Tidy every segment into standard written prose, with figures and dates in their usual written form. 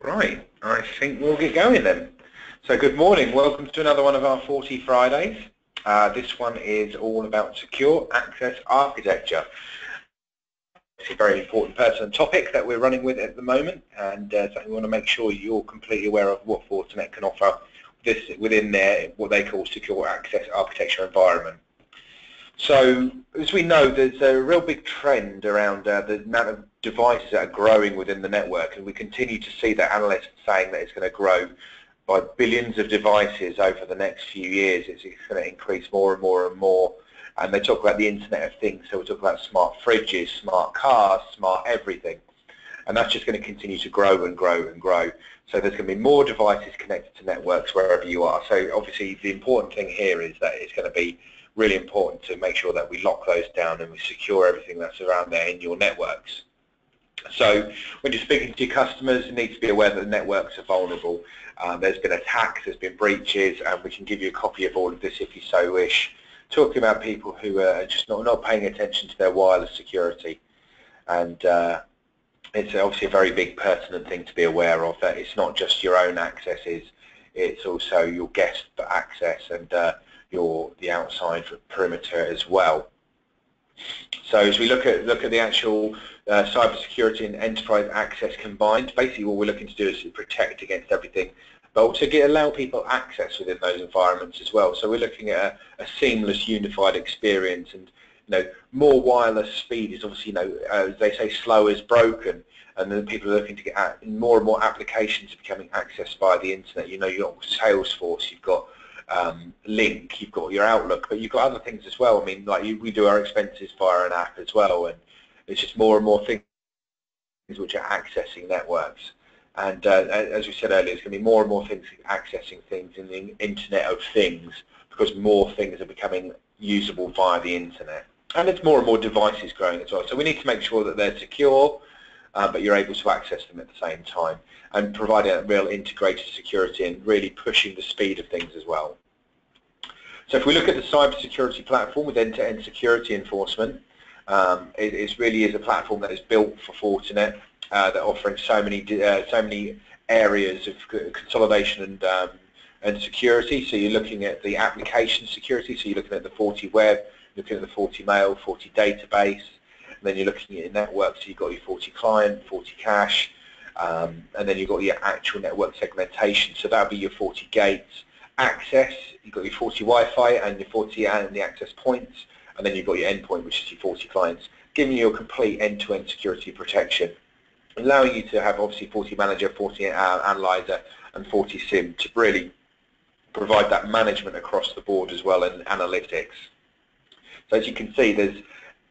Right, I think we'll get going then. So good morning, welcome to another one of our 40 Fridays. This one is all about secure access architecture. It's a very important pertinent topic that we're running with at the moment, and so we want to make sure you're completely aware of what Fortinet can offer within their what they call secure access architecture environment. So, as we know, there's a real big trend around the amount of devices that are growing within the network, and we continue to see that analysts saying that it's going to grow by billions of devices over the next few years. It's going to increase more and more and more. And they talk about the Internet of Things, so we talk about smart fridges, smart cars, smart everything. And that's just going to continue to grow and grow and grow. So there's going to be more devices connected to networks wherever you are. So obviously the important thing here is that it's going to be really important to make sure that we lock those down and we secure everything that's around there in your networks. So when you're speaking to your customers, you need to be aware that the networks are vulnerable. There's been attacks, there's been breaches, and we can give you a copy of all of this if you so wish. Talking about people who are just not paying attention to their wireless security. And it's obviously a very big pertinent thing to be aware of, that it's not just your own accesses, it's also your guest access and the outside perimeter as well. So as we look at the actual cybersecurity and enterprise access combined, basically what we're looking to do is to protect against everything, but also allow people access within those environments as well. So we're looking at a seamless, unified experience, and more wireless speed is obviously, as they say, slow is broken, and then people are looking to get more and more applications becoming accessed by the internet. You've got Salesforce, you've got Link, you've got your Outlook, but you've got other things as well. I mean, like we do our expenses via an app as well, and it's just more and more things which are accessing networks. And as we said earlier, there's going to be more and more things accessing things in the Internet of Things, because more things are becoming usable via the internet. And it's more and more devices growing as well. So we need to make sure that they're secure, but you're able to access them at the same time, and providing a real integrated security and really pushing the speed of things as well. So if we look at the cybersecurity platform with end-to-end security enforcement, it really is a platform that is built for Fortinet, that offering so many areas of consolidation and security. So you're looking at the application security, so you're looking at the FortiWeb, looking at the FortiMail, Forti database, and then you're looking at your network, so you've got your Forti client, Forti cache, and then you've got your actual network segmentation, so that'll be your Forti gates. Access, you've got your Forti Wi-Fi and your Forti and the access points, and then you've got your endpoint, which is your Forti clients, giving you a complete end-to-end security protection, allowing you to have obviously Forti Manager, Forti Analyzer, and Forti SIM to really provide that management across the board as well, and analytics. So as you can see, there's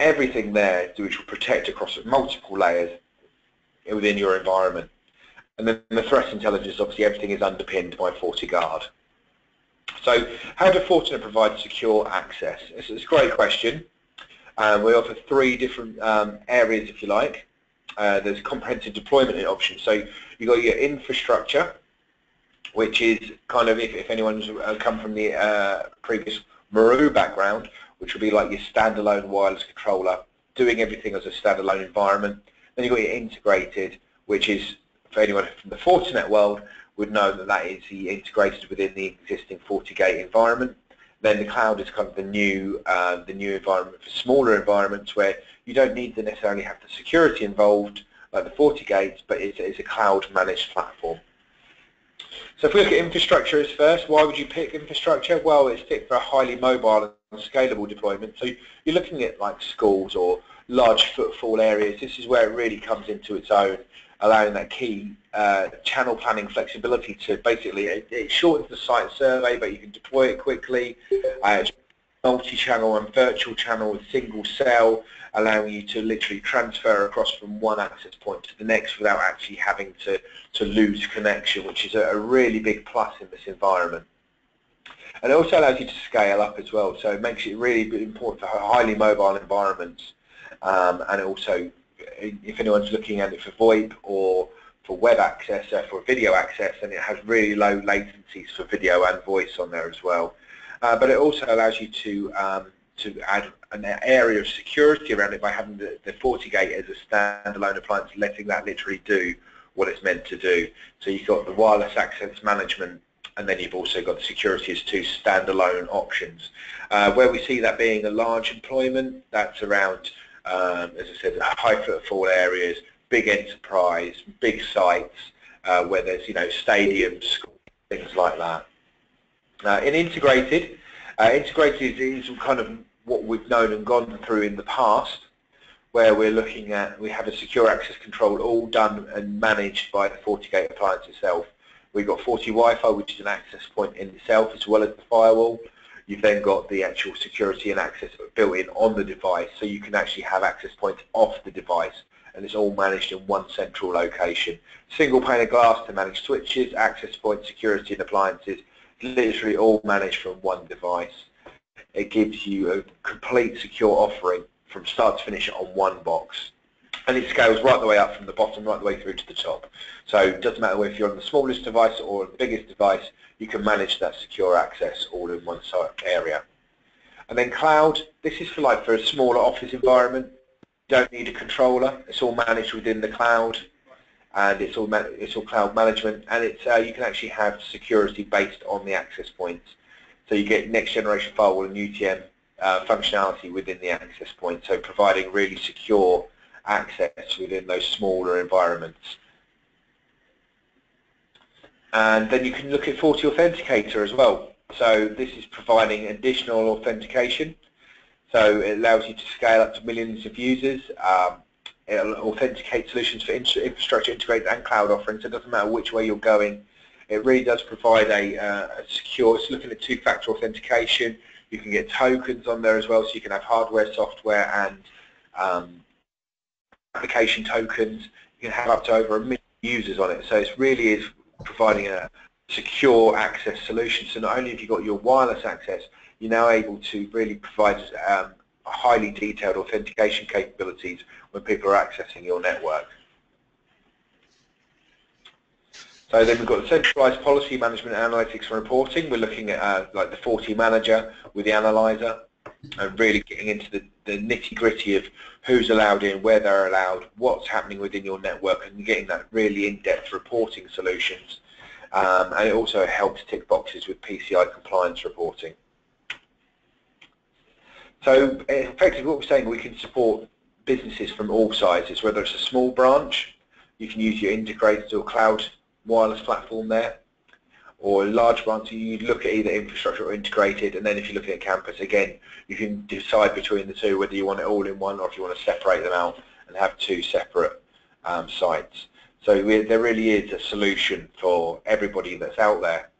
everything there which will protect across multiple layers within your environment. And then the threat intelligence, obviously everything is underpinned by FortiGuard. So how do Fortinet provide secure access? It's a great question. We offer three different areas, if you like. There's comprehensive deployment options. So you've got your infrastructure, which is kind of, if anyone's come from the previous Maru background, which will be like your standalone wireless controller, doing everything as a standalone environment. Then you've got your integrated, which is, for anyone from the Fortinet world, would know that is the integrated within the existing FortiGate environment. Then the cloud is kind of the new environment for smaller environments, where you don't need to necessarily have the security involved like the FortiGates, but it's a cloud managed platform. So if we look at infrastructure as first, why would you pick infrastructure? Well, it's fit for a highly mobile and scalable deployment. So you're looking at like schools or large footfall areas. This is where it really comes into its own, allowing that key channel planning flexibility to basically, it shortens the site survey, but you can deploy it quickly. Multi-channel and virtual channel with single cell, allowing you to literally transfer across from one access point to the next without actually having to lose connection, which is a really big plus in this environment. And it also allows you to scale up as well, so it makes it really important for highly mobile environments. And also, if anyone's looking at it for VoIP or for web access, for video access, then it has really low latencies for video and voice on there as well. But it also allows you to add an area of security around it by having the FortiGate as a standalone appliance, letting that literally do what it's meant to do. So you've got the wireless access management, and then you've also got the security as two standalone options. Where we see that being a large employment, that's around, as I said, high footfall areas, big enterprise, big sites, where there's stadiums, schools, things like that. In integrated is kind of what we've known and gone through in the past, where we're looking at, we have a secure access control all done and managed by the FortiGate appliance itself. We've got Forti Wi-Fi, which is an access point in itself, as well as the firewall. You've then got the actual security and access built in on the device, so you can actually have access points off the device, and it's all managed in one central location. Single pane of glass to manage switches, access points, security and appliances, literally all managed from one device. It gives you a complete secure offering from start to finish on one box. And it scales right the way up from the bottom right the way through to the top. So it doesn't matter if you're on the smallest device or the biggest device, you can manage that secure access all in one area. And then cloud, this is for a smaller office environment. You don't need a controller. It's all managed within the cloud, and it's all cloud management, and you can actually have security based on the access points. So you get next generation firewall and UTM functionality within the access point, so providing really secure access within those smaller environments. And then you can look at Forti Authenticator as well. So this is providing additional authentication. So it allows you to scale up to millions of users. It'll authenticate solutions for infrastructure integrated and cloud offerings. So it doesn't matter which way you're going. It really does provide a secure, it's looking at two-factor authentication. You can get tokens on there as well, so you can have hardware, software, and application tokens. You can have up to over 1 million users on it. So it really is providing a secure access solution. So not only have you got your wireless access, you're now able to really provide highly detailed authentication capabilities when people are accessing your network. So then we've got the centralized policy management, analytics and reporting. We're looking at like the Forti Manager with the analyzer, and really getting into the nitty-gritty of who's allowed in, where they're allowed, what's happening within your network, and getting that really in-depth reporting solutions. And it also helps tick boxes with PCI compliance reporting. So effectively what we're saying, we can support businesses from all sizes, whether it's a small branch, you can use your integrated or cloud wireless platform there, or a large branch, you look at either infrastructure or integrated, and then if you're looking at campus, again, you can decide between the two whether you want it all in one or if you want to separate them out and have two separate sites. So there really is a solution for everybody that's out there.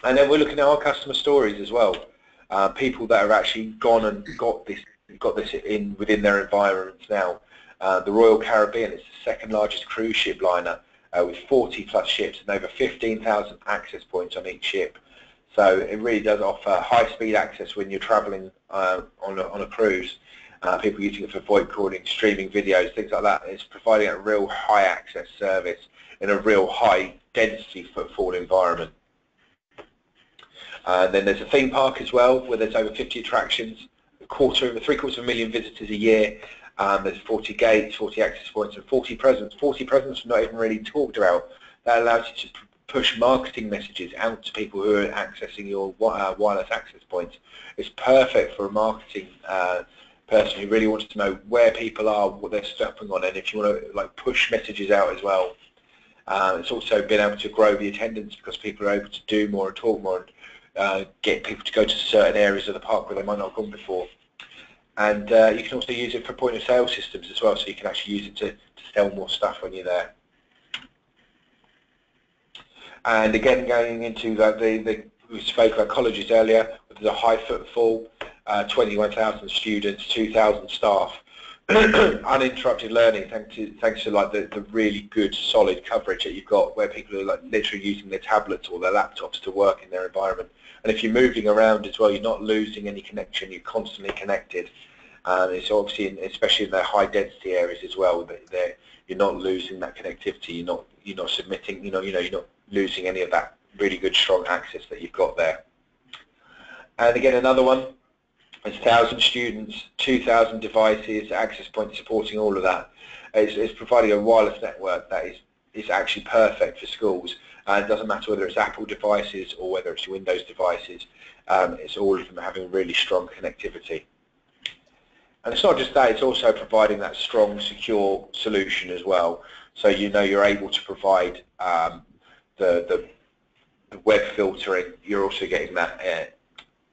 And then we're looking at our customer stories as well. People that have actually gone and got this in within their environments now. The Royal Caribbean is the second largest cruise ship liner with 40 plus ships and over 15,000 access points on each ship. So it really does offer high-speed access when you're traveling on a cruise. People using it for VoIP calling, streaming videos, things like that. It's providing a real high access service in a real high density footfall environment. Then there's a theme park as well, where there's over 50 attractions, three-quarters of a million visitors a year. There's 40 gates, 40 access points, and 40 presents. 40 presents not even really talked about. That allows you to push marketing messages out to people who are accessing your wireless access points. It's perfect for a marketing person who really wants to know where people are, what they're stopping on, and if you want to push messages out as well. It's also been able to grow the attendance because people are able to do more and talk more and get people to go to certain areas of the park where they might not have gone before. And you can also use it for point of sale systems as well, so you can actually use it to sell more stuff when you're there. And again, going into we spoke about colleges earlier, with a high footfall, 21,000 students, 2,000 staff, uninterrupted learning thanks to the really good solid coverage that you've got, where people are literally using their tablets or their laptops to work in their environment. And if you're moving around as well, you're not losing any connection, you're constantly connected. It's obviously, especially in the high density areas as well, that you're not losing that connectivity, you're not submitting, you're not losing any of that really good strong access that you've got there. And again, another one, it's 1,000 students, 2,000 devices, access points supporting all of that. It's providing a wireless network that is is actually perfect for schools. It doesn't matter whether it's Apple devices or whether it's Windows devices. It's all of them having really strong connectivity. And it's not just that, it's also providing that strong, secure solution as well. So you're able to provide the web filtering. You're also getting that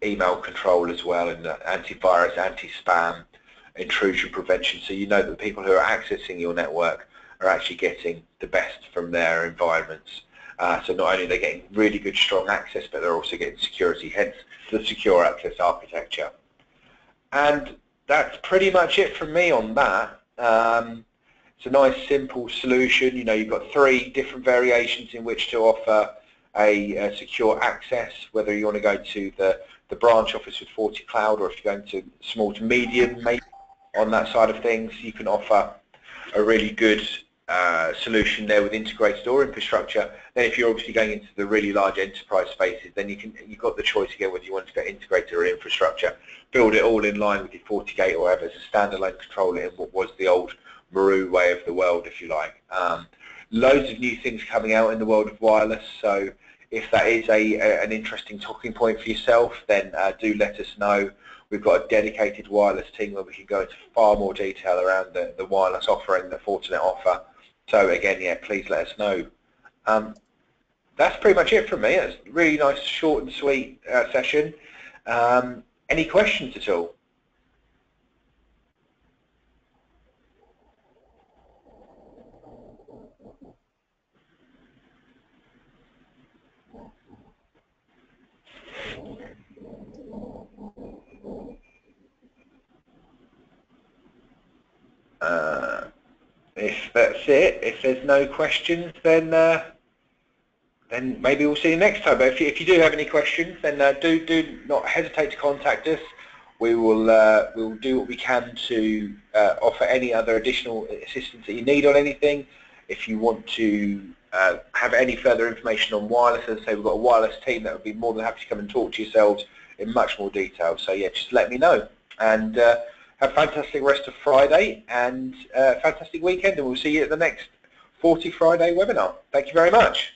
email control as well, and the antivirus, anti-spam, intrusion prevention. So you know that the people who are accessing your network are actually getting the best from their environments. So not only are they getting really good, strong access, but they're also getting security, hence the secure access architecture. And that's pretty much it from me on that. It's a nice, simple solution. You've got 3 different variations in which to offer a secure access, whether you want to go to the branch office with FortiCloud, or if you're going to small to medium, maybe on that side of things, you can offer a really good solution there with integrated or infrastructure. Then if you're obviously going into the really large enterprise spaces, then you've got the choice again whether you want to go integrated or infrastructure. Build it all in line with your FortiGate or whatever as a standalone controller in what was the old Maru way of the world, if you like. Loads of new things coming out in the world of wireless, so if that is an interesting talking point for yourself, then do let us know. We've got a dedicated wireless team where we can go into far more detail around the wireless offering that Fortinet offer. So again, yeah, please let us know. That's pretty much it from me. It's a really nice, short and sweet session. Any questions at all? If that's it, if there's no questions, then maybe we'll see you next time. But if you do have any questions, then do not hesitate to contact us. We will we'll do what we can to offer any other additional assistance that you need on anything. If you want to have any further information on wireless, as I say, we've got a wireless team that would be more than happy to come and talk to yourselves in much more detail. So yeah, just let me know. And have a fantastic rest of Friday and a fantastic weekend, and we'll see you at the next Forti Friday webinar. Thank you very much.